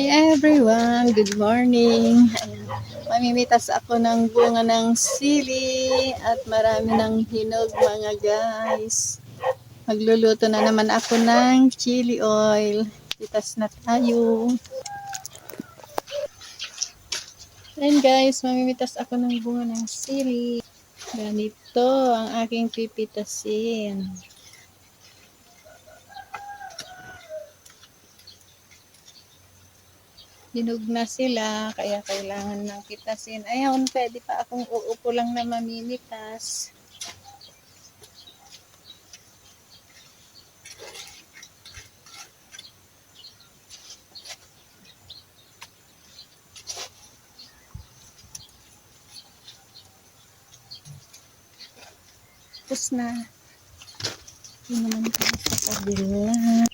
Hi everyone! Good morning! Ayan. Mamimitas ako ng bunga ng sili at marami ng hinog mga guys. Magluluto na naman ako ng chili oil. Pitas na tayo. Ayan guys, mamimitas ako ng bunga ng sili. Ganito ang aking pipitasin. Hinog na sila, kaya kailangan ng pitasin. Ayun, pwede pa akong uupo lang na mamimitas. Tapos na. Hindi naman tayo sa kabila.